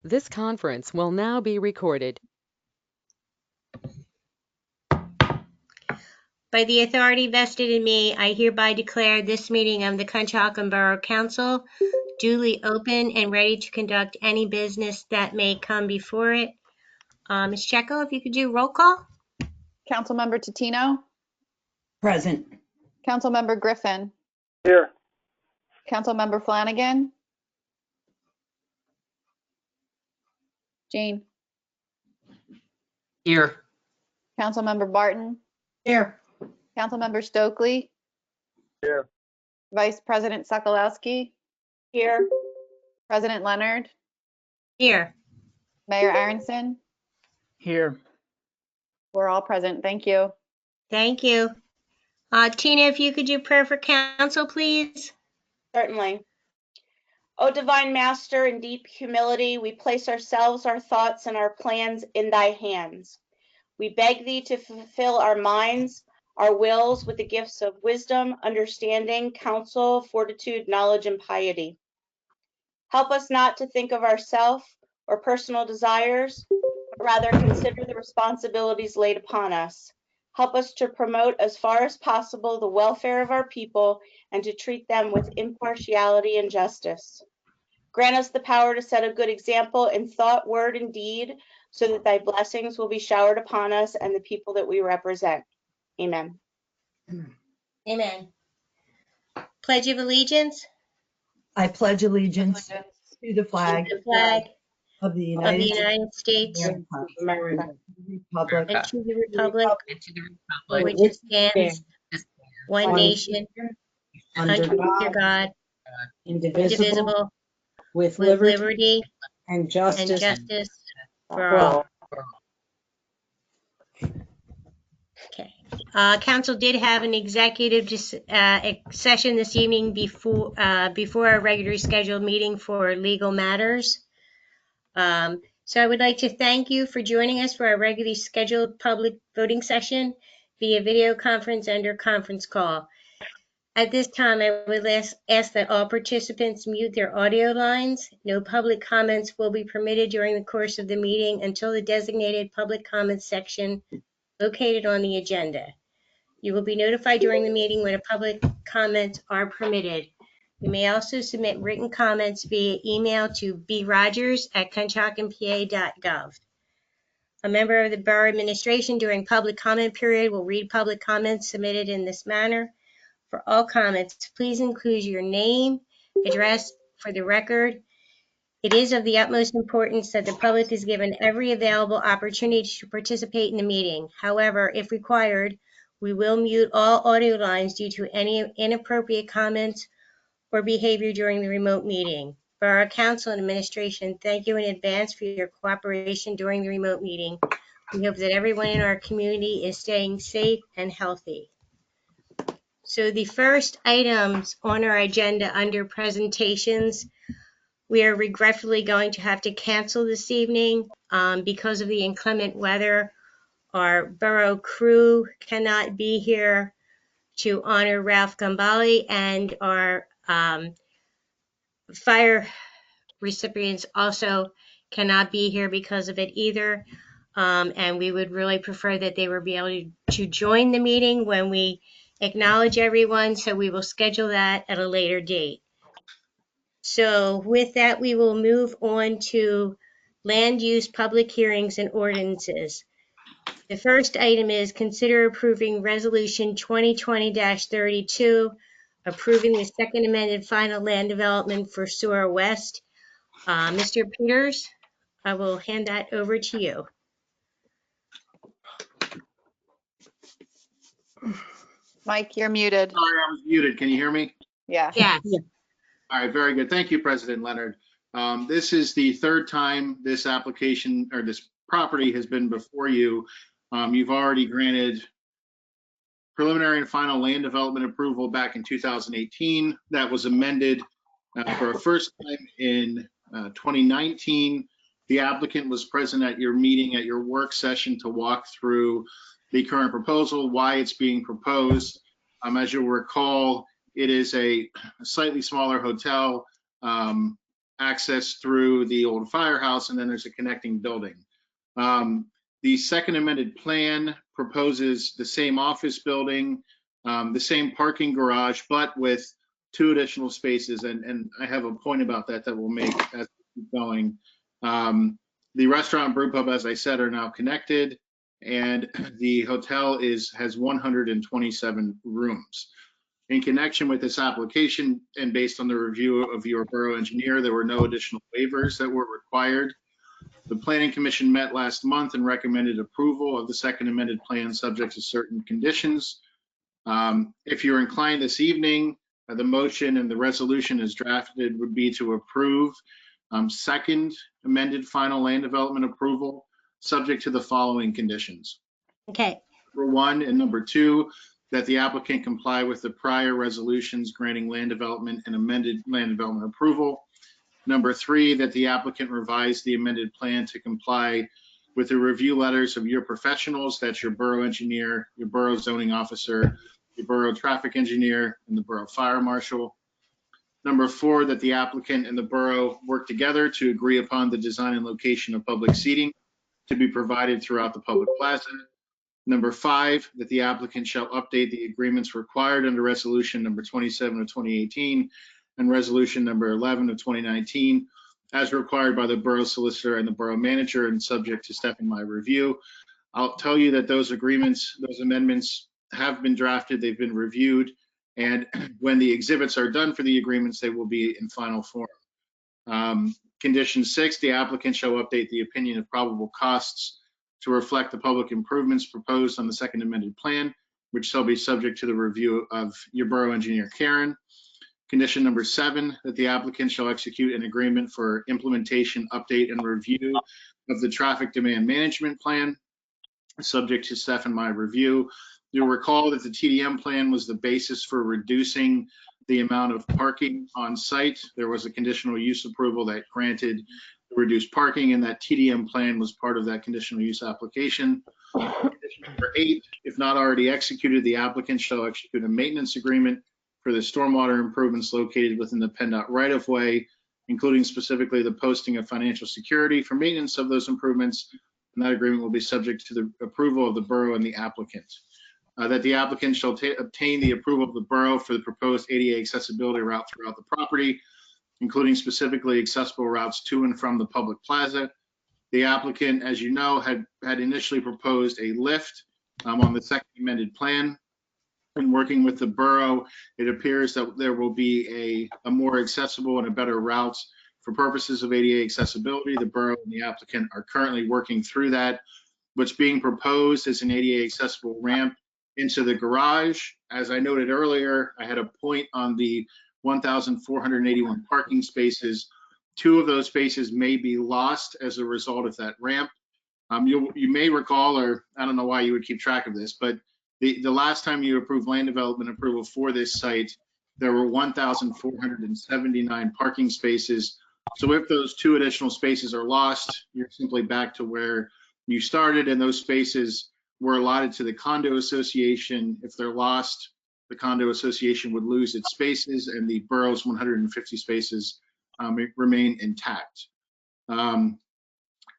This conference will now be recorded. By the authority vested in me, I hereby declare this meeting of the Conshohocken Borough Council duly open and ready to conduct any business that may come before it. Ms. Checo, if you could do roll call? Councilmember Tatino? Present. Councilmember Griffin? Here. Councilmember Flanagan? Jane? Here. Councilmember Barton? Here. Councilmember Stokely? Here. Vice President Sokolowski? Here. President Leonard? Here. Mayor Aronson? Here. We're all present. Thank you. Thank you. Tina, if you could do prayer for council, please. Certainly. O divine master, in deep humility, we place ourselves, our thoughts, and our plans in thy hands. We beg thee to fulfill our minds, our wills with the gifts of wisdom, understanding, counsel, fortitude, knowledge, and piety. Help us not to think of ourselves or personal desires, but rather consider the responsibilities laid upon us. Help us to promote as far as possible the welfare of our people and to treat them with impartiality and justice. Grant us the power to set a good example in thought, word, and deed, so that thy blessings will be showered upon us and the people that we represent. Amen. Amen. Pledge of allegiance I pledge allegiance to the flag to the flag of the of the United United States States of America, republic, and to the republic for which which it stands, one nation, under under God, God, indivisible, indivisible, with with liberty liberty and and justice justice for all. Okay. Council did have an executive session this evening before our regularly scheduled meeting for legal matters. So I would like to thank you for joining us for our regularly scheduled public voting session via video conference and/or conference call. At this time, I would ask that all participants mute their audio lines. No public comments will be permitted during the course of the meeting until the designated public comments section located on the agenda. You will be notified during the meeting when public comments are permitted. You may also submit written comments via email to brogers@conshockenpa.gov. A member of the Borough Administration during public comment period will read public comments submitted in this manner. For all comments, please include your name, address for the record. It is of the utmost importance that the public is given every available opportunity to participate in the meeting. However, if required, we will mute all audio lines due to any inappropriate comments or behavior during the remote meeting. Borough Council and Administration, thank you in advance for your cooperation during the remote meeting. We hope that everyone in our community is staying safe and healthy. So the first items on our agenda under presentations, we are regretfully going to have to cancel this evening because of the inclement weather. Our borough crew cannot be here to honor Ralph Gambale, and our fire recipients also cannot be here because of it either. And we would really prefer that they would be able to join the meeting when we acknowledge everyone. So we will schedule that at a later date. So with that, we will move on to land use public hearings and ordinances. The first item is consider approving resolution 2020-32, approving the second amended final land development for Sewer West. Mr. Peters, I will hand that over to you. Mike, you're muted. Sorry, I was muted. Can you hear me? Yeah. Yes. All right, very good. Thank you, President Leonard. This is the third time this application or this property has been before you. You've already granted preliminary and final land development approval back in 2018. That was amended for a first time in 2019. The applicant was present at your meeting, at your work session, to walk through the current proposal, why it's being proposed. As you'll recall, it is a slightly smaller hotel access through the old firehouse, and then there's a connecting building. The second amended plan proposes the same office building, the same parking garage, but with 2 additional spaces. And I have a point about that that we'll make as we keep going. The restaurant and brew pub, as I said, are now connected, and the hotel has 127 rooms. In connection with this application and based on the review of your borough engineer, there were no additional waivers that were required. The Planning Commission met last month and recommended approval of the second amended plan subject to certain conditions. If you're inclined this evening, the motion and the resolution as drafted would be to approve second amended final land development approval subject to the following conditions. Okay, Number 1 and number 2, that the applicant comply with the prior resolutions granting land development and amended land development approval. Number 3, that the applicant revise the amended plan to comply with the review letters of your professionals, that's your borough engineer, your borough zoning officer, your borough traffic engineer, and the borough fire marshal. Number 4, that the applicant and the borough work together to agree upon the design and location of public seating to be provided throughout the public plaza. Number 5, that the applicant shall update the agreements required under resolution number 27 of 2018 and resolution number 11 of 2019 as required by the borough solicitor and the borough manager and subject to step in my review. I'll tell you that those agreements, those amendments have been drafted, they've been reviewed, and when the exhibits are done for the agreements, they will be in final form. Condition 6, the applicant shall update the opinion of probable costs to reflect the public improvements proposed on the second amended plan, which shall be subject to the review of your borough engineer, Karen. Condition number 7, that the applicant shall execute an agreement for implementation, update, and review of the traffic demand management plan, subject to Steph and my review. You'll recall that the TDM plan was the basis for reducing the amount of parking on site. There was a conditional use approval that granted reduced parking, and that TDM plan was part of that conditional use application. Condition number 8, if not already executed, the applicant shall execute a maintenance agreement for the stormwater improvements located within the PennDOT right-of-way, including specifically the posting of financial security for maintenance of those improvements, and that agreement will be subject to the approval of the borough and the applicant. That the applicant shall obtain the approval of the borough for the proposed ADA accessibility route throughout the property, including specifically accessible routes to and from the public plaza. The applicant, as you know, had initially proposed a lift on the second amended plan. In working with the borough, it appears that there will be a more accessible and a better route for purposes of ADA accessibility. The borough and the applicant are currently working through that. What's being proposed is an ADA accessible ramp into the garage. As I noted earlier, I had a point on the 1,481 parking spaces. 2 of those spaces may be lost as a result of that ramp. You may recall, or I don't know why you would keep track of this, but the last time you approved land development approval for this site, there were 1,479 parking spaces. So if those 2 additional spaces are lost, you're simply back to where you started, and those spaces were allotted to the condo association. If they're lost, the condo association would lose its spaces, and the borough's 150 spaces remain intact.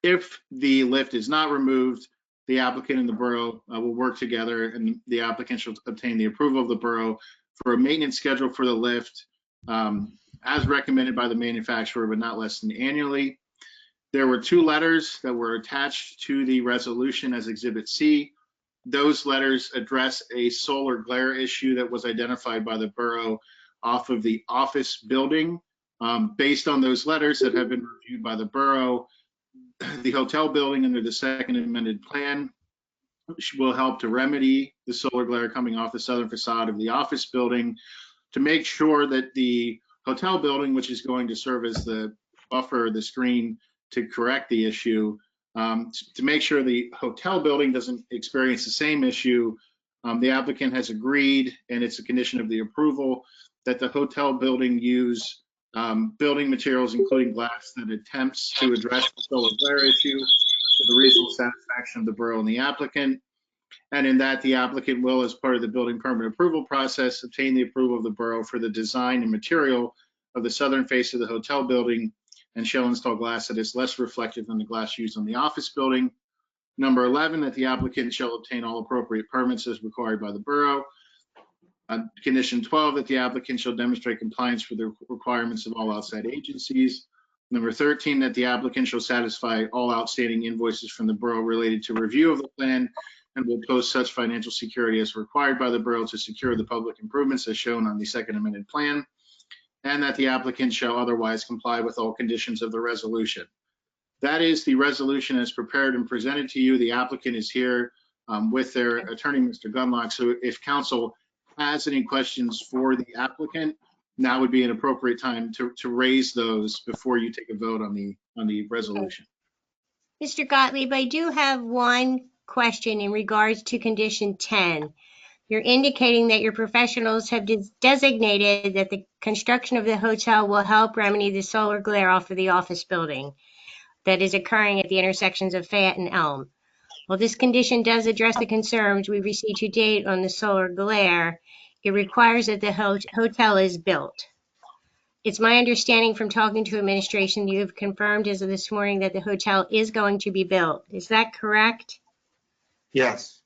If the lift is not removed, the applicant and the borough will work together, and the applicant shall obtain the approval of the borough for a maintenance schedule for the lift as recommended by the manufacturer, but not less than annually. There were 2 letters that were attached to the resolution as Exhibit C. Those letters address a solar glare issue that was identified by the borough off of the office building. Based on those letters that have been reviewed by the borough, the hotel building under the second amended plan will help to remedy the solar glare coming off the southern facade of the office building to make sure that the hotel building, which is going to serve as the buffer, the screen to correct the issue, to make sure the hotel building doesn't experience the same issue. The applicant has agreed, and it's a condition of the approval, that the hotel building use building materials, including glass, that attempts to address the solar glare issue to the reasonable satisfaction of the borough and the applicant. And in that, the applicant will, as part of the building permit approval process, obtain the approval of the borough for the design and material of the southern face of the hotel building, and shall install glass that is less reflective than the glass used on the office building. Number 11, that the applicant shall obtain all appropriate permits as required by the borough. Condition 12, that the applicant shall demonstrate compliance with the requirements of all outside agencies. Number 13, that the applicant shall satisfy all outstanding invoices from the borough related to review of the plan and will post such financial security as required by the borough to secure the public improvements as shown on the second amended plan, and that the applicant shall otherwise comply with all conditions of the resolution. That is the resolution as prepared and presented to you. The applicant is here with their attorney, Mr. Gunlock. So if council has any questions for the applicant, now would be an appropriate time to raise those before you take a vote on the resolution. Mr. Gottlieb, I do have one question in regards to condition 10. You're indicating that your professionals have designated that the construction of the hotel will help remedy the solar glare off of the office building that is occurring at the intersections of Fayette and Elm. While this condition does address the concerns we've received to date on the solar glare, it requires that the hotel is built. It's my understanding from talking to administration, you have confirmed as of this morning that the hotel is going to be built. Is that correct? Yes.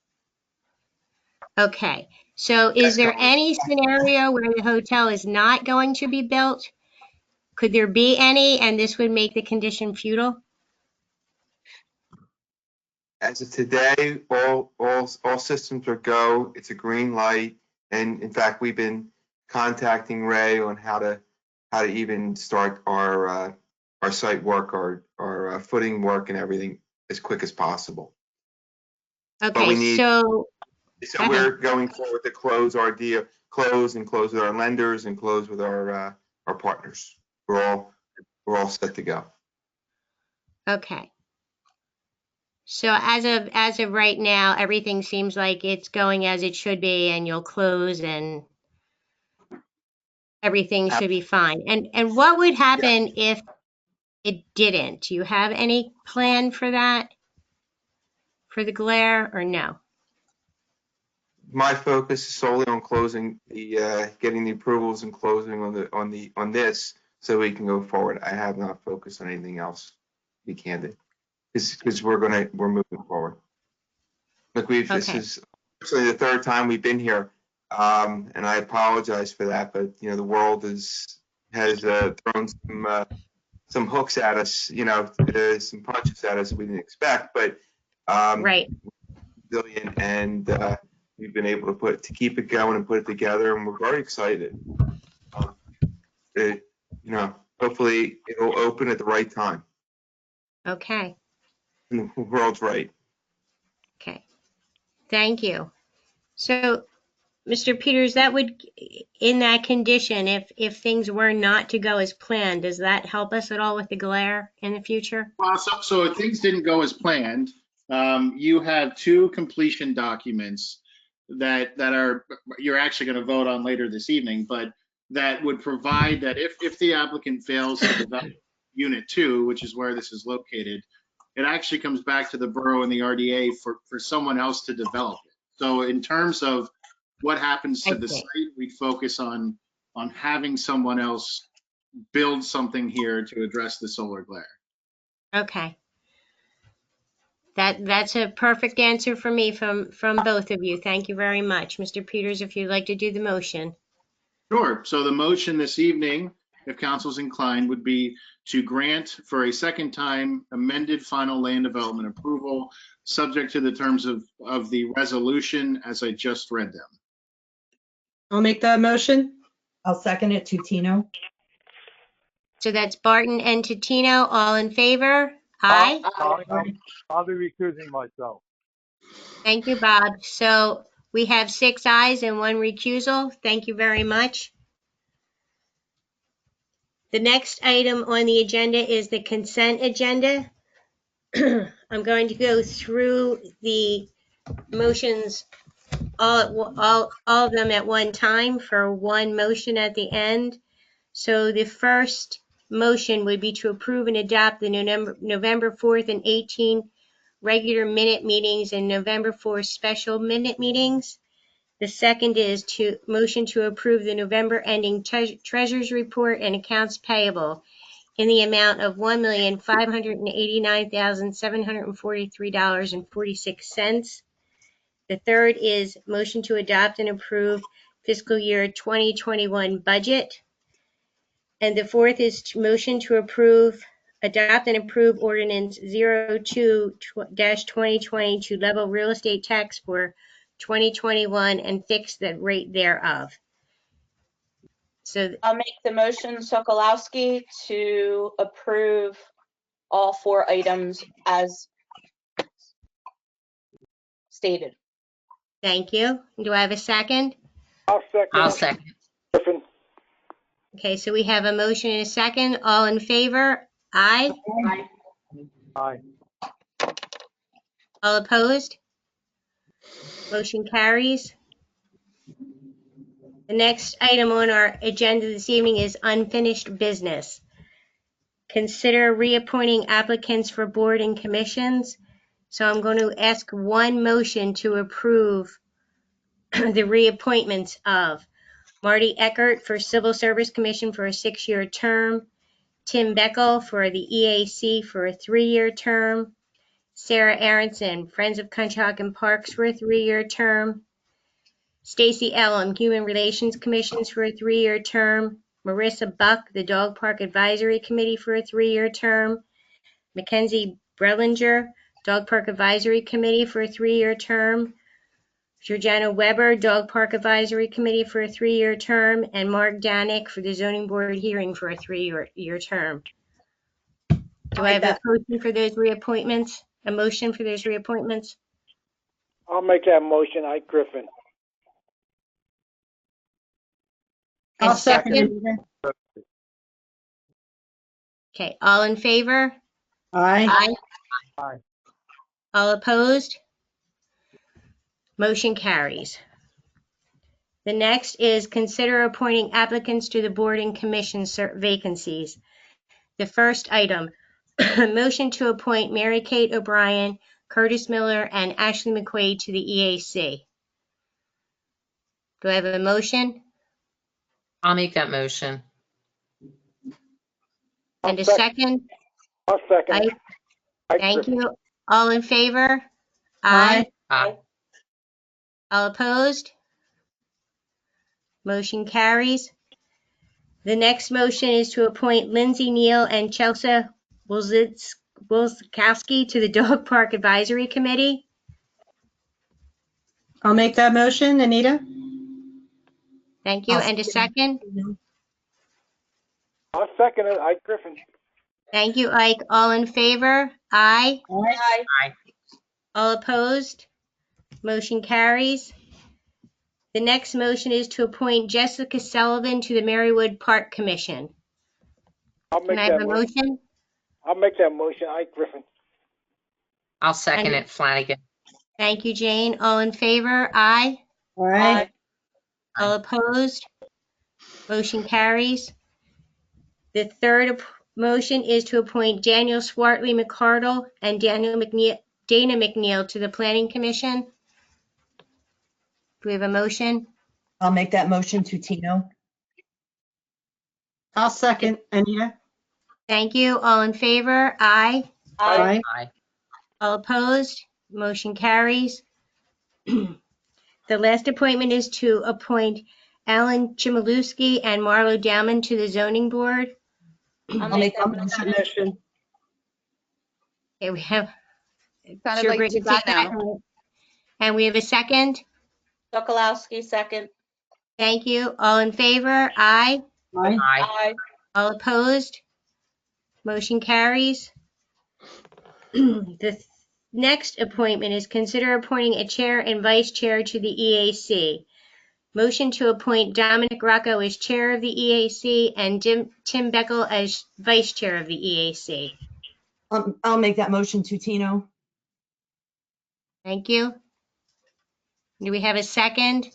Okay. So is there any scenario where the hotel is not going to be built? Could there be any, and this would make the condition futile? As of today, all systems are go. It's a green light, and in fact, we've been contacting Ray on how to even start our site work, our footing work, and everything as quick as possible. Okay, we need- so we're going forward to close our deal, close with our lenders, and close with our partners. We're all set to go. okay. So as of right now, everything seems like it's going as it should be, and you'll close, and everything should be fine. And what would happen if it didn't? Do you have any plan for that? For the glare, or no? My focus is solely on closing getting the approvals and closing on this, so we can go forward. I have not focused on anything else, to be candid, because we're moving forward. Look, this is actually the third time we've been here, and I apologize for that, but the world has thrown some hooks at us, some punches at us we didn't expect, but Right. resilient, and we've been able to keep it going and put it together, and we're very excited. Hopefully it'll open at the right time. Okay. And the world's right. Okay. Thank you. So, Mr. Peters, that would, in that condition, if things were not to go as planned, does that help us at all with the glare in the future? Well, so if things didn't go as planned, you have two completion documents that you're actually going to vote on later this evening, but that would provide that if the applicant fails to develop Unit 2, which is where this is located, it actually comes back to the borough and the RDA for someone else to develop it. So in terms of what happens to the site, we focus on having someone else build something here to address the solar glare. Okay. That's a perfect answer for me from both of you. Thank you very much. Mr. Peters, if you'd like to do the motion. Sure. So the motion this evening, if council's inclined, would be to grant for a second time amended final land development approval, subject to the terms of the resolution as I just read them. I'll make that motion. I'll second it, Tutino. So that's Barton and Tutino, all in favor? Aye. I'll be recusing myself. Thank you, Bob. So we have 6 ayes and 1 recusal. Thank you very much. The next item on the agenda is the consent agenda. I'm going to go through the motions, all of them at one time for one motion at the end. So the first motion would be to approve and adopt the November 4th and 18th regular minute meetings and November 4th special minute meetings. The second is to motion to approve the November ending treasurer's report and accounts payable. in the amount of $1,589,743.46. The third is motion to adopt and approve fiscal year 2021 budget. And the fourth is motion to adopt and approve ordinance 02-2020 to level real estate tax for 2021 and fix the rate thereof. So I'll make the motion, Sokolowski, to approve all 4 items as stated. thank you. Do I have a second? I'll second I'll it. second. Griffin. Okay, so we have a motion and a second. All in favor? Aye. Aye. All opposed? Motion carries. The next item on our agenda this evening is unfinished business. Consider reappointing applicants for board and commissions. So I'm going to ask one motion to approve the reappointments of Marty Eckert for Civil Service Commission for a 6-year term, Tim Beckel for the EAC for a 3-year term, Sarah Aronson, Friends of Conshohocken Parks for a 3-year term, Stacy Ellum, Human Relations Commissions for a 3-year term, Marissa Buck, the Dog Park Advisory Committee for a 3-year term, Mackenzie Brellinger, Dog Park Advisory Committee for a 3-year term, Georgiana Weber, Dog Park Advisory Committee for a 3-year term, and Mark Danick for the Zoning Board hearing for a 3-year term. Do I have a motion for those reappointments? A motion for those reappointments? I'll make that motion. Griffin. And I'll second it. Okay, all in favor? Aye. Aye. All opposed? Motion carries. The next is consider appointing applicants to the board and commission vacancies. The first item, motion to appoint Mary Kate O'Brien, Curtis Miller, and Ashley McQuaid to the EAC. Do I have a motion I'll make that motion. and a second? I'll second it. Thank you. All in favor? Aye. Aye. All opposed? Motion carries. The next motion is to appoint Lindsay Neal and Chelsea Wilskowski to the Dog Park Advisory Committee. I'll make that motion. Anita? Thank you. And a second? I'll second it. Griffin. Thank you, Ike. All in favor? Aye. Aye. All opposed? Motion carries. The next motion is to appoint Jessica Sullivan to the Marywood Park Commission. I'll make Can I have that a motion. motion? I'll make that motion. Griffin. I'll second it, Flanagan. Thank you, Jane. All in favor? Aye. Aye. All opposed? Motion carries. The third motion is to appoint Daniel Swartley McCardle and Dana McNeil to the Planning Commission. Do we have a motion? I'll make that motion to Tino. I'll second. Anita? Thank you. All in favor? Aye. Aye. Aye. All opposed? Motion carries. The last appointment is to appoint Alan Chmielewski and Marlo Dowman to the Zoning Board. I'll make that motion. Motion. Okay, we have. Sounded Sure, like Brittany got that. Tino. And we have a second. Sokolowski, second. Thank you. All in favor? Aye. Aye. Aye. Aye. All opposed? Motion carries. The next appointment is consider appointing a chair and vice chair to the EAC. Motion to appoint Dominic Rocco as chair of the EAC and Tim Beckel as vice chair of the EAC. I'll make that motion to Tino. Thank you. Do we have a second?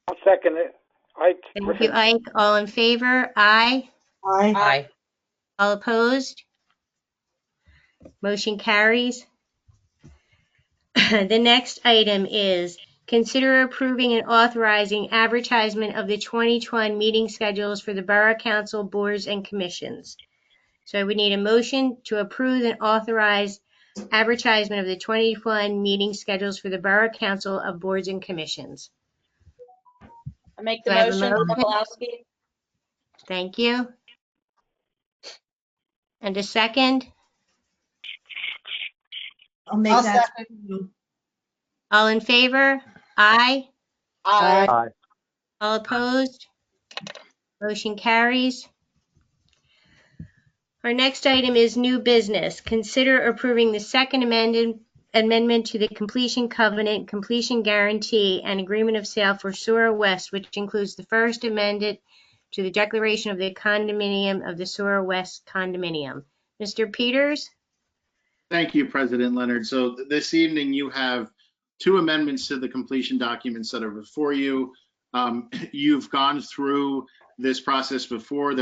I'll second it. Thank Griffin. you, Ike. All in favor? Aye. Aye. Aye. All opposed? Motion carries. The next item is consider approving and authorizing advertisement of the 2021 meeting schedules for the Borough Council boards and commissions. So I would need a motion to approve and authorize advertisement of the 2021 meeting schedules for the Borough Council of Boards and Commissions. I make the Do I have a motion, motion? Bobolowski. Thank you. And a second? I'll make I'll that. All in favor? Aye. Aye. Aye. All opposed? Motion carries. Our next item is new business. Consider approving the second amendment to the completion covenant, completion guarantee, and agreement of sale for Sura West, which includes the first amendment to the declaration of the condominium of the Sura West condominium. Mr. Peters? Thank you, President Leonard. So this evening you have two amendments to the completion documents that are before you. You've gone through this process before.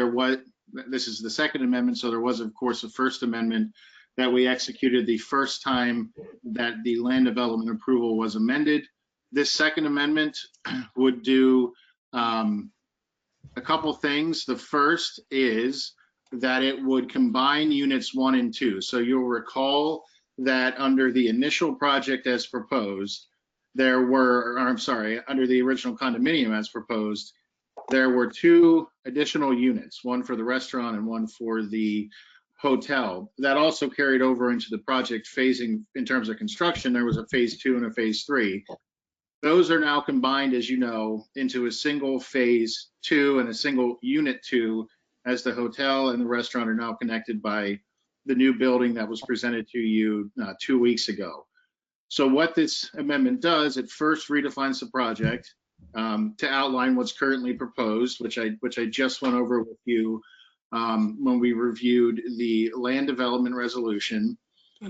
This is the second amendment, so there was, of course, a first amendment that we executed the first time that the land development approval was amended. This second amendment would do a couple things. The first is that it would combine units 1 and 2. So you'll recall that under the initial project as proposed, under the original condominium as proposed, there were 2 additional units, one for the restaurant and one for the hotel. That also carried over into the project phasing in terms of construction. There was a phase 2 and a phase 3. Those are now combined, as you know, into a single phase 2 and a single unit 2, as the hotel and the restaurant are now connected by the new building that was presented to you 2 weeks ago. So what this amendment does, it first redefines the project to outline what's currently proposed, which I just went over with you when we reviewed the land development resolution.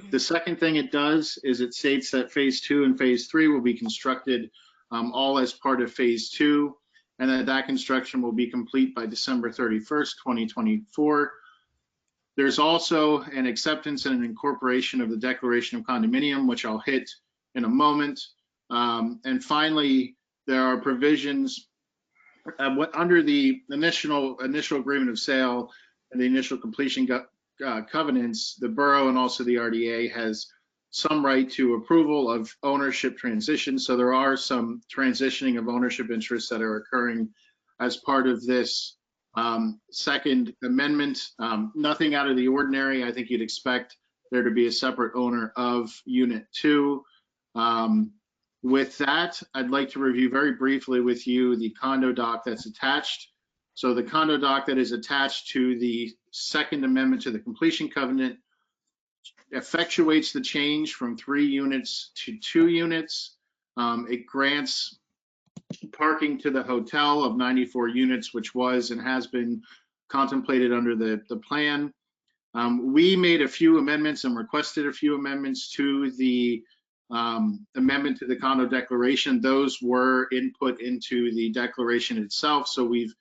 The second thing it does is it states that phase 2 and phase 3 will be constructed all as part of phase 2, and that construction will be complete by December 31st, 2024. There's also an acceptance and an incorporation of the declaration of condominium, which I'll hit in a moment. And finally, there are provisions under the initial agreement of sale and the initial completion covenants. The borough and also the RDA has some right to approval of ownership transition. So there are some transitioning of ownership interests that are occurring as part of this second amendment. Nothing out of the ordinary. I think you'd expect there to be a separate owner of Unit 2. With that, I'd like to review very briefly with you the condo doc that's attached. So the condo doc that is attached to the second amendment to the completion covenant effectuates the change from 3 units to 2 units. It grants parking to the hotel of 94 units, which was and has been contemplated under the plan. We made a few amendments and requested a few amendments to the amendment to the condo declaration. Those were input into the declaration itself. So we've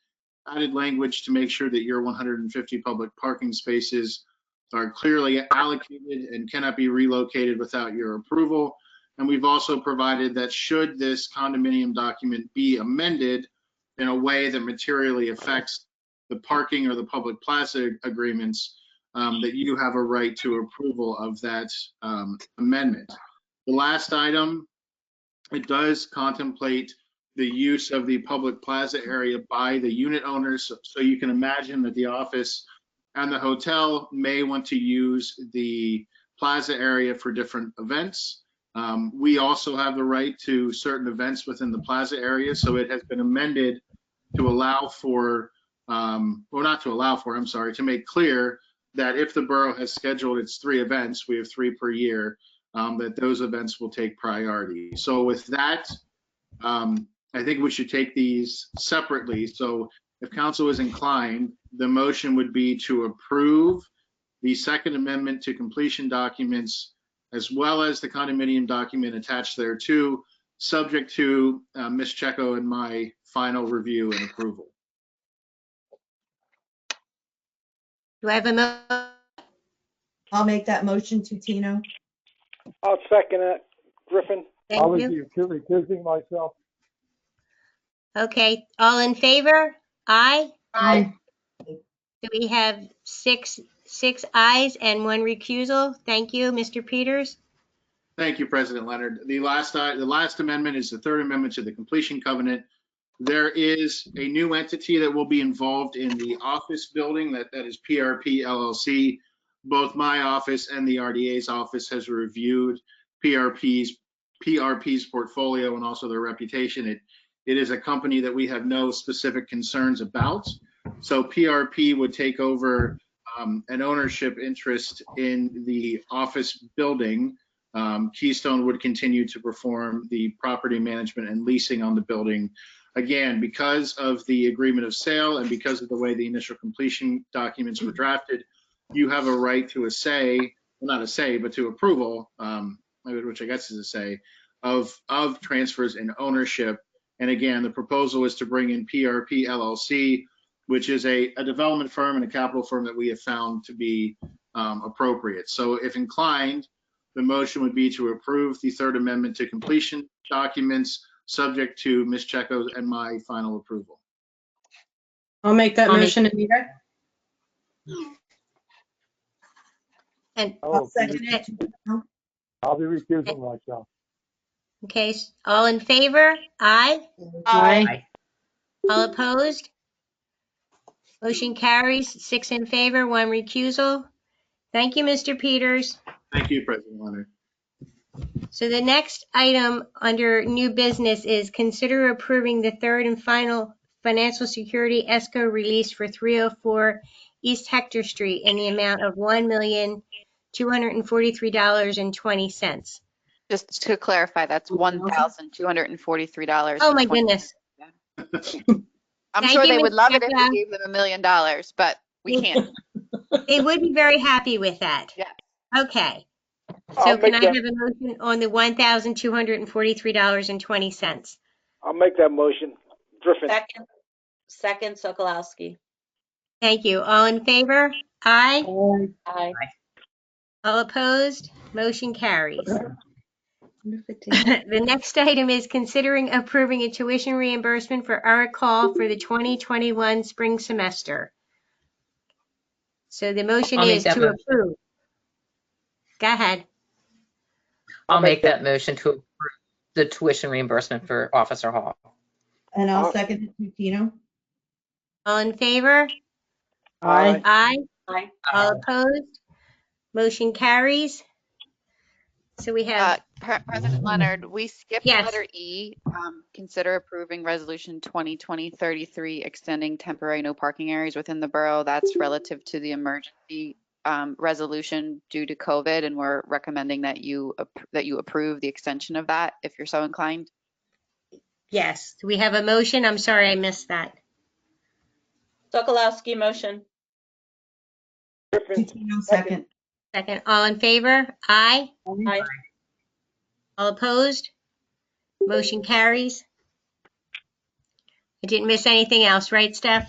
added language to make sure that your 150 public parking spaces are clearly allocated and cannot be relocated without your approval. And we've also provided that should this condominium document be amended in a way that materially affects the parking or the public plaza agreements, that you have a right to approval of that amendment. The last item, it does contemplate the use of the public plaza area by the unit owners. So you can imagine that the office and the hotel may want to use the plaza area for different events. We also have the right to certain events within the plaza area. So it has been amended to allow for, to make clear that if the borough has scheduled its 3 events, we have 3 per year, that those events will take priority. So with that, I think we should take these separately. So if council is inclined, the motion would be to approve the second amendment to completion documents, as well as the condominium document attached thereto, subject to Ms. Checo and my final review and approval. Do I have a I'll make that motion to Tino. I'll second it. Griffin. I Thank was you. recusing myself. Okay, all in favor? Aye. Aye. Do we have 6 6 ayes and 1 recusal. Thank you, Mr. Peters. Thank you, President Leonard. The last amendment is the third amendment to the completion covenant. There is a new entity that will be involved in the office building. That is PRP LLC. Both my office and the RDA's office has reviewed PRP's portfolio and also their reputation. It is a company that we have no specific concerns about. So PRP would take over an ownership interest in the office building. Keystone would continue to perform the property management and leasing on the building. Again, because of the agreement of sale and because of the way the initial completion documents were drafted, you have a right to a say, well, not a say, but to approval, which I guess is a say, of transfers in ownership. And again, the proposal is to bring in PRP LLC, which is a development firm and a capital firm that we have found to be appropriate. So if inclined, the motion would be to approve the third amendment to completion documents, subject to Ms. Checo's and my final approval. I'll make that I'll make- motion, Anita. And, I'll second it. be recusing myself. okay, all in favor? Aye. Aye. All opposed? Motion carries, 6 in favor, 1 recusal. Thank you, Mr. Peters. Thank you, President Leonard. So the next item under new business is consider approving the third and final financial security escrow release for 304 East Hector Street in the amount of $1,243.20. Just to clarify, that's $1,243. Oh my goodness. I'm Thank sure you, they would Ms. love it if Becca. we gave them $1 million, but we can't. They would be very happy with that. Yeah. Okay. I'll So can make I that- have a motion on the $1,243.20? I'll make that motion. Griffin. Second Sokolowski. Thank you. All in favor? Aye. Aye. All opposed? Motion carries. The next item is considering approving a tuition reimbursement for Eric Hall for the 2021 spring semester. So the motion I'll make is that to motion. approve. Go ahead. I'll make that motion to approve the tuition reimbursement for Officer Hall. And I'll second it, Tino. All in favor? Aye. Aye. Aye. All opposed? Motion carries. So we have, President Leonard, we skipped Yes. letter E. Consider approving resolution 2020-33, extending temporary no parking areas within the borough. That's relative to the emergency resolution due to COVID, and we're recommending that you approve the extension of that if you're so inclined. yes, we have a motion. I'm sorry, I missed that. Sokolowski motion. Griffin. Tino second. Second, all in favor? Aye. Aye. All opposed? Motion carries. I didn't miss anything else, right, Steph?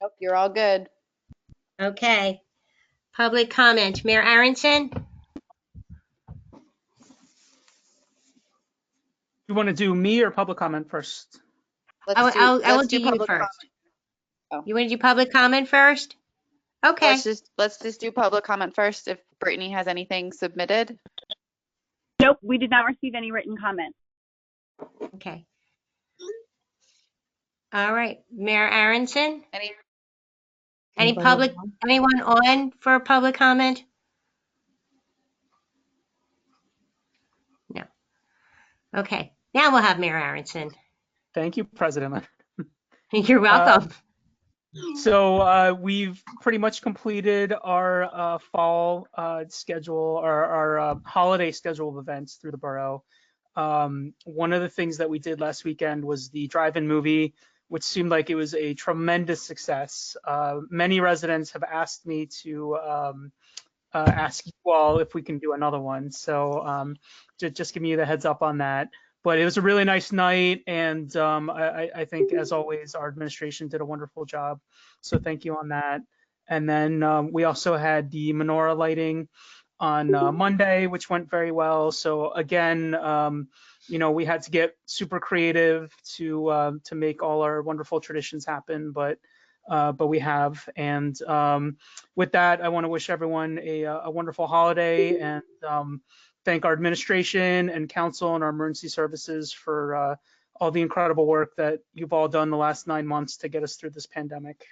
Nope, you're all good. Okay. Public comment. Mayor Aronson? You want to do me or public comment first? I will Let's do do you public first. comment. Oh. You want to do public comment first? Okay. Let's just do public comment first. If Brittany has anything submitted. Nope, we did not receive any written comments. Okay. All right. Mayor Aronson? Any? Anyone on for public comment? No. Okay. Now we'll have Mayor Aronson. Thank you, President Leonard. You're welcome. So we've pretty much completed our fall schedule, our holiday schedule of events through the borough. One of the things that we did last weekend was the drive-in movie, which seemed like it was a tremendous success. Many residents have asked me to ask you all if we can do another one. So just giving you the heads up on that. But it was a really nice night, and I think, as always, our administration did a wonderful job. So thank you on that. And then we also had the menorah lighting on Monday, which went very well. So again, you know, we had to get super creative to make all our wonderful traditions happen. But but we have. And with that, I want to wish everyone a wonderful holiday, and thank our administration and council and our emergency services for all the incredible work that you've all done the last 9 months to get us through this pandemic.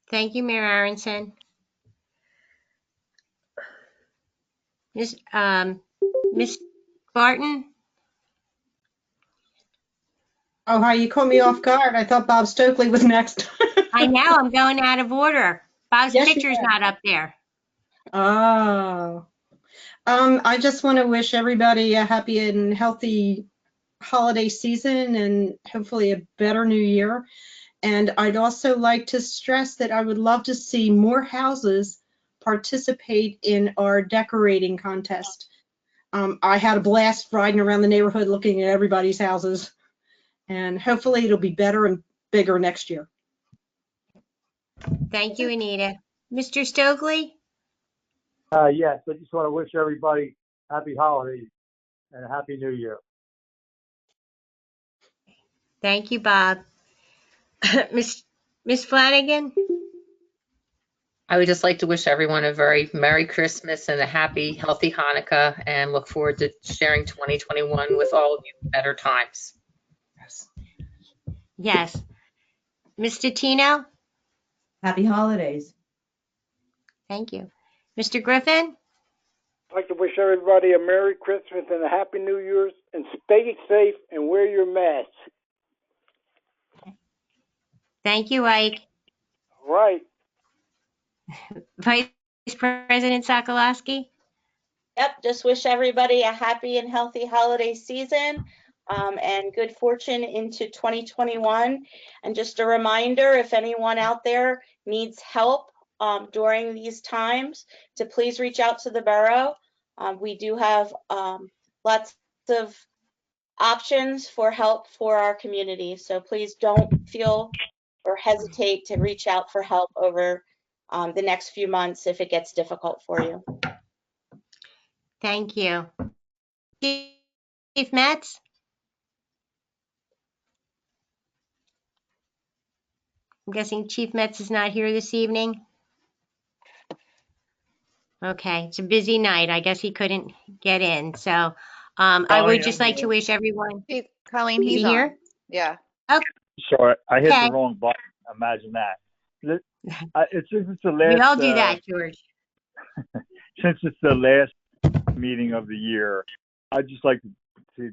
Thank you, Mayor Aronson. Miss Barton? Oh, hi, you caught me off guard. I thought Bob Stokely was next. I know, I'm going out of order. Bob's Yes, you picture's are. not up there. Oh. I just want to wish everybody a happy and healthy holiday season and hopefully a better new year. And I'd also like to stress that I would love to see more houses participate in our decorating contest. I had a blast riding around the neighborhood looking at everybody's houses, and hopefully it'll be better and bigger next year. Thank you, Anita. Mr. Stokely? Yes, I just want to wish everybody happy holidays and a happy new year. Thank you, Bob. Miss Flanagan? I would just like to wish everyone a very Merry Christmas and a happy, healthy Hanukkah, and look forward to sharing 2021 with all of you in better times. Yes. Mr. Tino? Happy holidays. Thank you. Mr. Griffin? I'd like to wish everybody a Merry Christmas and a Happy New Year's, and stay safe and wear your mask. Thank you, Ike. All right. Vice President Sokolowski? Yep, just wish everybody a happy and healthy holiday season, and good fortune into 2021. And just a reminder, if anyone out there needs help during these times, to please reach out to the borough. We do have lots of options for help for our community. So please don't feel or hesitate to reach out for help over the next few months if it gets difficult for you. Thank you. Chief Metz? I'm guessing Chief Metz is not here this evening. Okay, it's a busy night. I guess he couldn't get in. So I would just like to wish everyone. Colleen, Is he's he here? on. Yeah. Sorry, I hit Okay. the wrong button. Imagine that. Since it's the We last, all do that, George. since it's the last meeting of the year, I'd just like to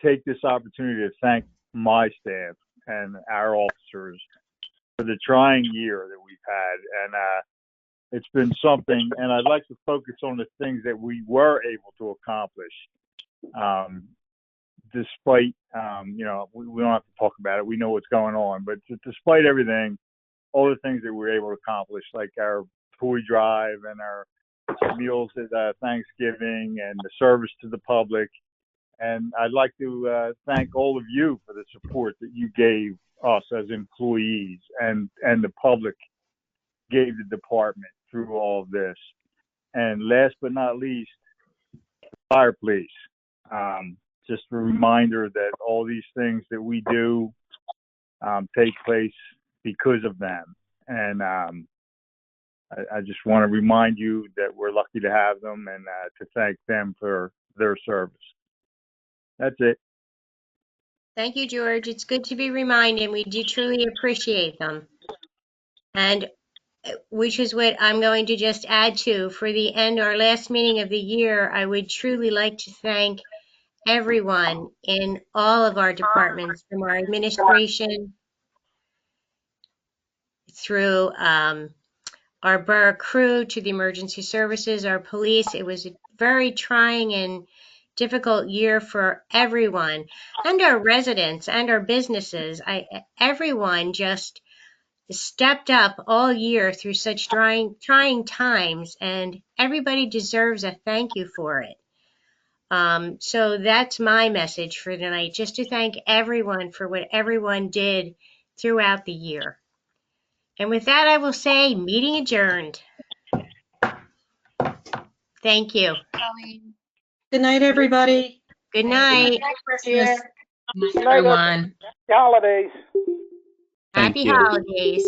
take this opportunity to thank my staff and our officers for the trying year that we've had. And it's been something, and I'd like to focus on the things that we were able to accomplish. Despite, we don't have to talk about it. We know what's going on, but despite everything, all the things that we were able to accomplish, like our toy drive and our meals at Thanksgiving and the service to the public. And I'd like to thank all of you for the support that you gave us as employees and the public gave the department through all of this. And last but not least, fire police. Just a reminder that all these things that we do take place because of them. And I just want to remind you that we're lucky to have them and to thank them for their service. That's it. Thank you, George. It's good to be reminded. We do truly appreciate them. And which is what I'm going to just add to. For the end, our last meeting of the year, I would truly like to thank everyone in all of our departments, from our administration through our borough crew to the emergency services, our police. It was a very trying and difficult year for everyone, and our residents and our businesses. Everyone just stepped up all year through such trying times, and everybody deserves a thank you for it. So that's my message for tonight, just to thank everyone for what everyone did throughout the year. And with that, I will say meeting adjourned. Thank you. Colleen. Good night, everybody. Good night. Christmas. Good night, Good night, everyone. holidays. Happy holidays.